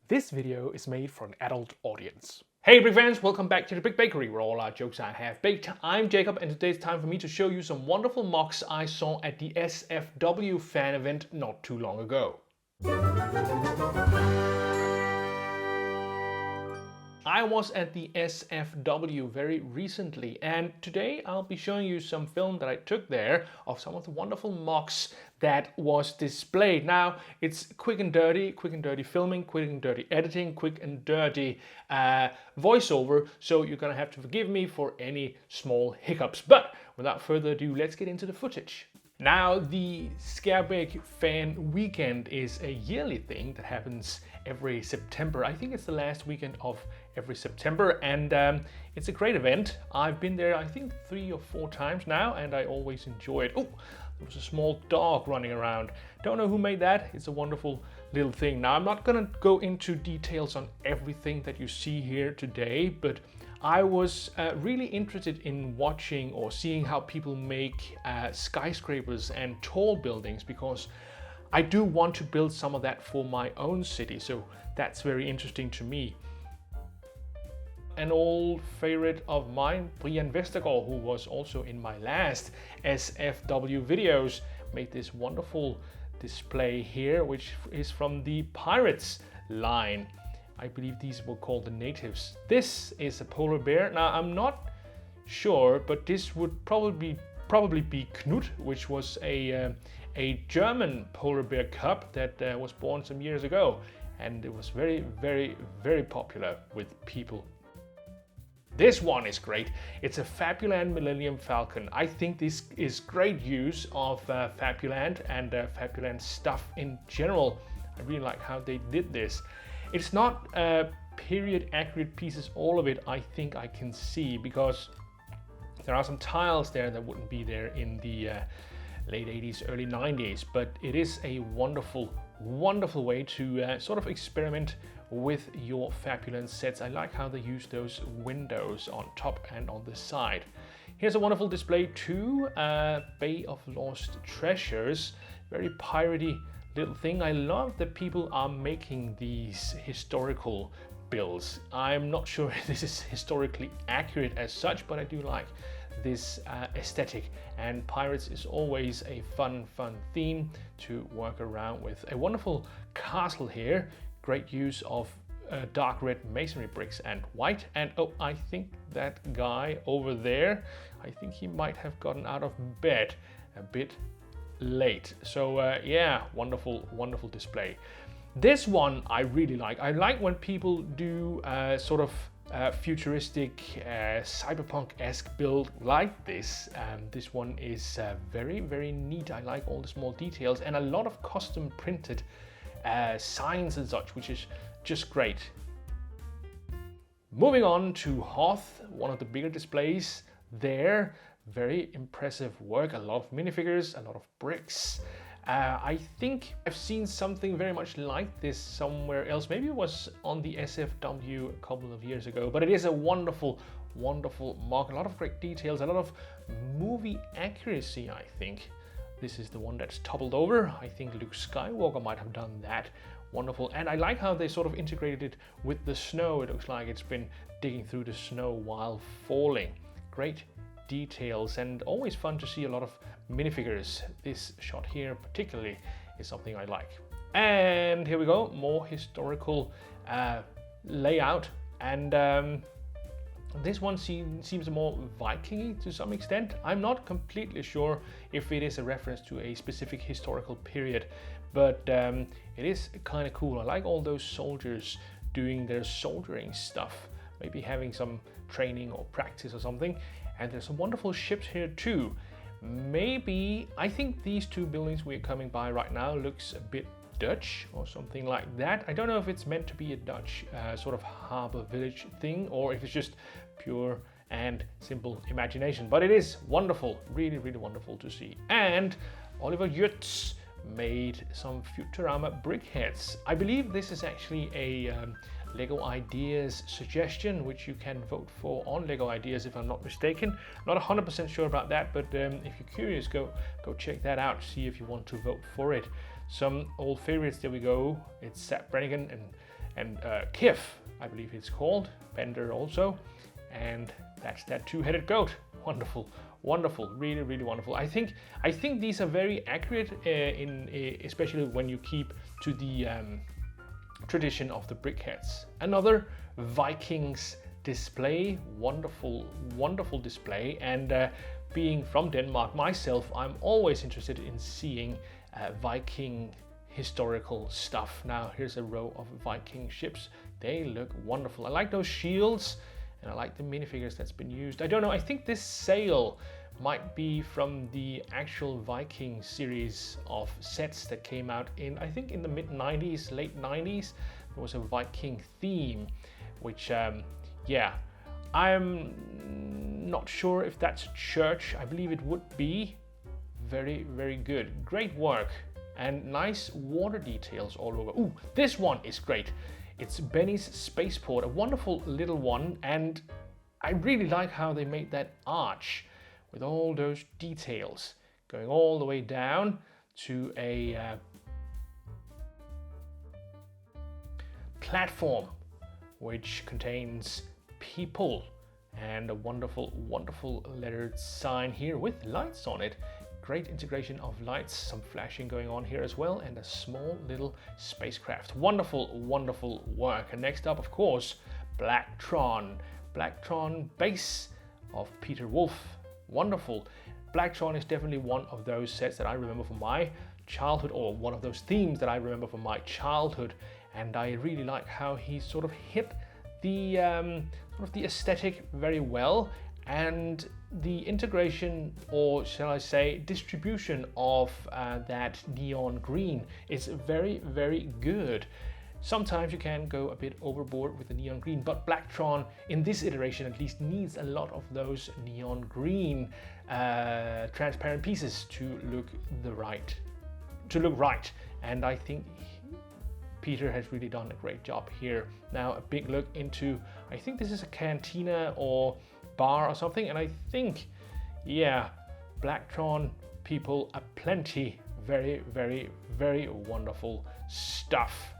This video is made for an adult audience. Hey Brick fans, welcome back to the Brick Bakery where all our jokes are half baked. I'm Jacob and today it's time for me to show you some wonderful mocks I saw at the SFW fan event not too long ago. I was at the SFW very recently and today I'll be showing you some film that I took there of some of the wonderful mocks that was displayed. Now it's quick and dirty filming, quick and dirty editing, quick and dirty voiceover, so you're gonna have to forgive me for any small hiccups. But without further ado, let's get into the footage. Now, the Skærbæk fan weekend is a yearly thing that happens every September. I think it's the last weekend of every September, and it's a great event. I've been there, I think, 3 or 4 times now, and I always enjoy it. Oh, there was a small dog running around. Don't know who made that. It's a wonderful little thing. Now, I'm not gonna go into details on everything that you see here today, but I was really interested in watching or seeing how people make skyscrapers and tall buildings, because I do want to build some of that for my own city, so that's very interesting to me. An old favorite of mine, Brian Vestergaard, who was also in my last SFW videos, made this wonderful display here, which is from the Pirates line. I believe these were called the natives. This is a polar bear. Now I'm not sure, but this would probably be Knut, which was a German polar bear cub that was born some years ago, and it was very popular with people. This one is great. It's a Fabuland Millennium Falcon. I think this is great use of Fabuland and Fabuland stuff in general. I really like how they did this. It's not period accurate pieces, all of it I think I can see, because there are some tiles there that wouldn't be there in the late 80s, early 90s, but it is a wonderful way to sort of experiment with your Fabuland sets. I like how they use those windows on top and on the side. Here's a wonderful display too, Bay of Lost Treasures, very piratey little thing. I love that people are making these historical builds. I'm not sure if this is historically accurate as such, but I do like this aesthetic, and pirates is always a fun theme to work around with. A wonderful castle here, great use of dark red masonry bricks and white. And oh, I think that guy over there, I think he might have gotten out of bed a bit late. So yeah, wonderful display. This one I really like. I like when people do sort of futuristic cyberpunk-esque build like this. This one is very neat. I like all the small details and a lot of custom printed signs and such, which is just great. Moving on to Hearth, one of the bigger displays there. Very impressive work, a lot of minifigures, a lot of bricks. I think I've seen something very much like this somewhere else. Maybe it was on the SFW a couple of years ago, but it is a wonderful mock. A lot of great details, a lot of movie accuracy, I think. This is the one that's toppled over. I think Luke Skywalker might have done that. Wonderful. And I like how they sort of integrated it with the snow. It looks like it's been digging through the snow while falling. Great details, and always fun to see a lot of minifigures. This shot here particularly is something I like. And here we go, more historical layout, and this one seems more Viking-y to some extent. I'm not completely sure if it is a reference to a specific historical period, but it is kind of cool. I like all those soldiers doing their soldiering stuff, maybe having some training or practice or something. And there's some wonderful ships here too. Maybe, I think these 2 buildings we're coming by right now looks a bit Dutch or something like that. I don't know if it's meant to be a Dutch sort of harbor village thing, or if it's just pure and simple imagination. But it is wonderful, really wonderful to see. And Oliver Jutz made some Futurama brickheads. I believe this is actually a LEGO Ideas suggestion, which you can vote for on LEGO Ideas if I'm not mistaken. Not 100% sure about that, but if you're curious, go check that out, see if you want to vote for it. Some old favorites, there we go. It's Sap Brannigan and and Kif, I believe it's called, Bender also, and that's that two-headed goat. Wonderful, wonderful, really, really wonderful. I think these are very accurate, especially when you keep to the tradition of the brickheads. Another Vikings display, wonderful, wonderful display, and being from Denmark myself, I'm always interested in seeing Viking historical stuff. Now here's a row of Viking ships. They look wonderful. I like those shields, and I like the minifigures that's been used. I don't know, I think this sail might be from the actual Viking series of sets that came out in, I think in the mid-90s, late 90s. There was a Viking theme, which, yeah, I'm not sure if that's a church. I believe it would be. Very, very good. Great work. And nice water details all over. Ooh, this one is great. It's Benny's Spaceport, a wonderful little one. And I really like how they made that arch with all those details going all the way down to a platform which contains people, and a wonderful, wonderful lettered sign here with lights on it. Great integration of lights, some flashing going on here as well, and a small little spacecraft. Wonderful, wonderful work. And next up, of course, Blacktron. Blacktron base of Peter Wolf. Wonderful. Blacktron is definitely one of those sets that I remember from my childhood, or one of those themes that I remember from my childhood. And I really like how he sort of hit the sort of the aesthetic very well, and the integration, or shall I say distribution, of that neon green is very, very good. Sometimes you can go a bit overboard with the neon green, but Blacktron in this iteration at least needs a lot of those neon green transparent pieces to look right. And I think Peter has really done a great job here. Now a big look into, I think this is a cantina or bar or something, and I think, yeah, Blacktron people aplenty. Very, very, very wonderful stuff.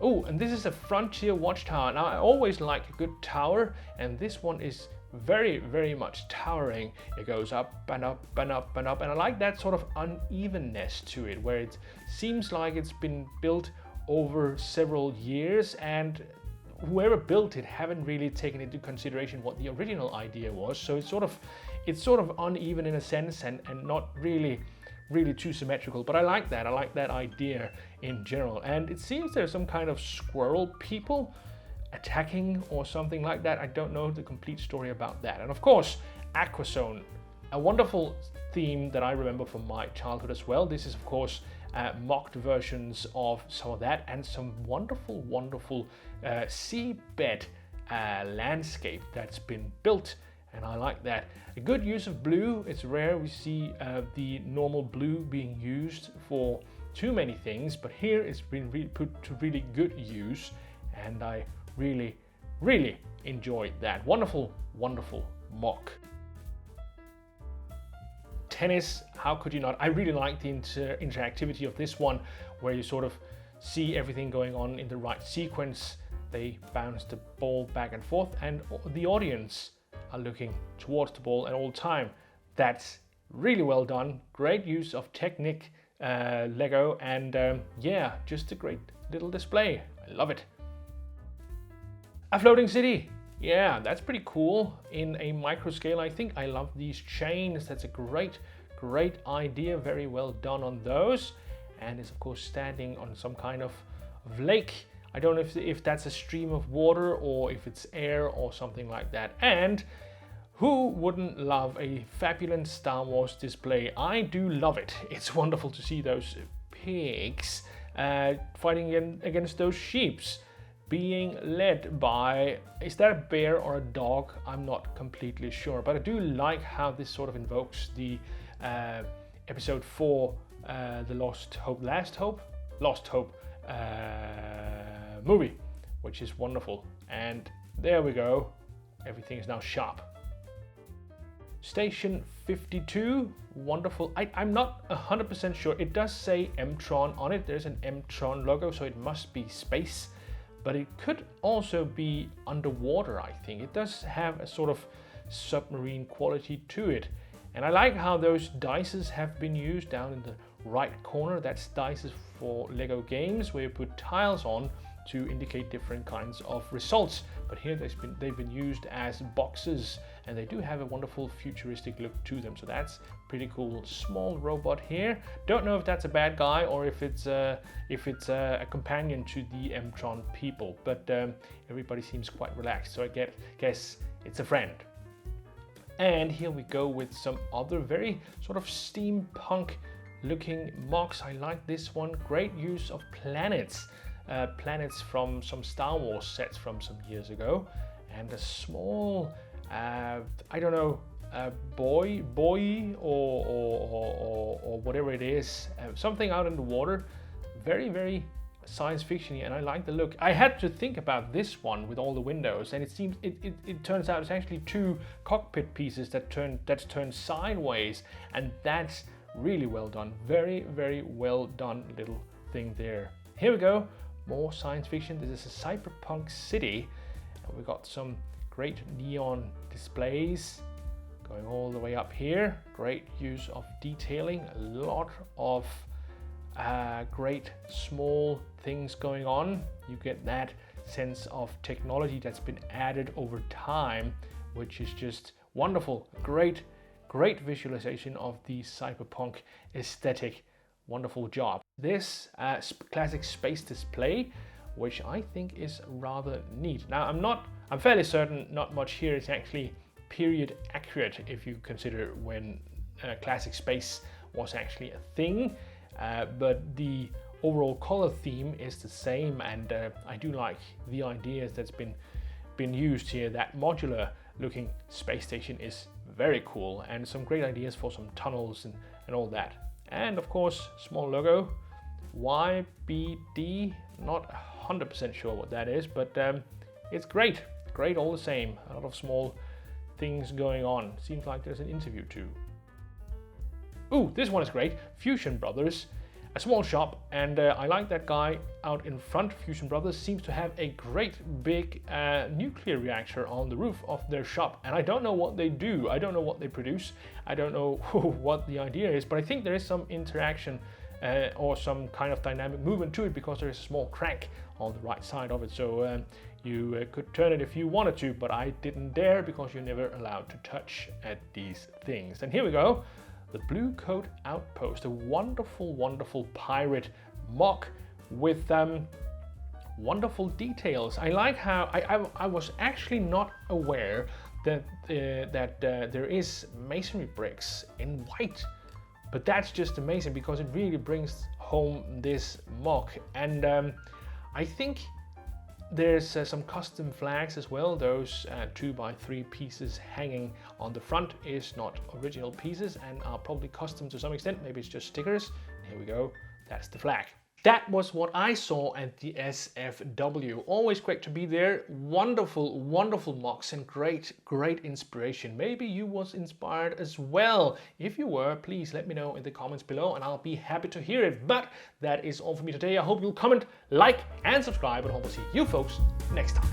Oh, and this is a Frontier Watchtower. Now I always like a good tower, and this one is very, very much towering. It goes up and up and up and up, and I like that sort of unevenness to it, where it seems like it's been built over several years, and whoever built it haven't really taken into consideration what the original idea was. So it's sort of uneven in a sense, and not really too symmetrical. But I like that idea in general. And it seems there's some kind of squirrel people attacking or something like that. I don't know the complete story about that. And of course, Aquazone, a wonderful theme that I remember from my childhood as well. This is of course mocked versions of some of that, and some wonderful, wonderful seabed landscape that's been built, and I like that. A good use of blue. It's rare we see the normal blue being used for too many things, but here it's been put to really good use, and I really, really enjoyed that. Wonderful, wonderful mock. Tennis, how could you not? I really like the interactivity of this one, where you sort of see everything going on in the right sequence. They bounce the ball back and forth, and the audience are looking towards the ball at all time. That's really well done. Great use of Technic Lego, and yeah, just a great little display. I love it. A floating city. Yeah, that's pretty cool in a micro scale. I think I love these chains. That's a great idea. Very well done on those. And it's of course standing on some kind of lake. I don't know if that's a stream of water or if it's air or something like that. And who wouldn't love a fabulous Star Wars display? I do love it. It's wonderful to see those pigs fighting against those sheeps, being led by, is that a bear or a dog? I'm not completely sure, but I do like how this sort of invokes the episode 4, the Lost Hope movie, which is wonderful. And there we go, everything is now sharp. Station 52, wonderful. I'm not 100% sure. It does say Mtron on it. There's an Mtron logo, so it must be space. but it could also be underwater, I think. It does have a sort of submarine quality to it. And I like how those dices have been used down in the right corner. That's dices for Lego games where you put tiles on to indicate different kinds of results. But here they've been used as boxes, and they do have a wonderful futuristic look to them. So that's pretty cool. Small robot here. Don't know if that's a bad guy or if it's a companion to the M-Tron people. But everybody seems quite relaxed. So I guess it's a friend. And here we go with some other very sort of steampunk looking MOCs. I like this one. Great use of planets. Planets from some Star Wars sets from some years ago, and a small, I don't know, buoy or whatever it is, something out in the water. Very, very science fiction-y, and I like the look. I had to think about this one with all the windows, and it turns out it's actually two cockpit pieces that's turned sideways, and that's really well done. Very, very well done little thing there. Here we go. More science fiction. This is a cyberpunk city, and we got some great neon displays going all the way up here. Great use of detailing, a lot of great small things going on. You get that sense of technology that's been added over time, which is just wonderful. Great visualization of the cyberpunk aesthetic. Wonderful job. This classic space display, which I think is rather neat. Now I'm fairly certain not much here is actually period accurate if you consider when classic space was actually a thing, but the overall color theme is the same, and I do like the ideas that's been used here. That modular looking space station is very cool, and some great ideas for some tunnels and all that. And of course, small logo, YBD, not 100% sure what that is, but it's great all the same. A lot of small things going on. Seems like there's an interview too. Ooh, this one is great. Fusion Brothers, a small shop, and I like that guy out in front. Fusion Brothers seems to have a great big nuclear reactor on the roof of their shop, and I don't know what they do. I don't know what they produce. I don't know what the idea is, but I think there is some interaction or some kind of dynamic movement to it, because there is a small crank on the right side of it. So you could turn it if you wanted to, but I didn't dare, because you're never allowed to touch at these things. And here we go. The Blue Coat Outpost, a wonderful pirate MOC with wonderful details. I like how I was actually not aware that there is masonry bricks in white, but that's just amazing, because it really brings home this MOC. And I think there's some custom flags as well. Those 2x3 pieces hanging on the front is not original pieces and are probably custom to some extent. Maybe it's just stickers. Here we go. That's the flag. That was what I saw at the SFW. Always great to be there. Wonderful MOCs and great inspiration. Maybe you was inspired as well. If you were, please let me know in the comments below, and I'll be happy to hear it. But that is all for me today. I hope you'll comment, like, and subscribe, and I hope to see you folks next time.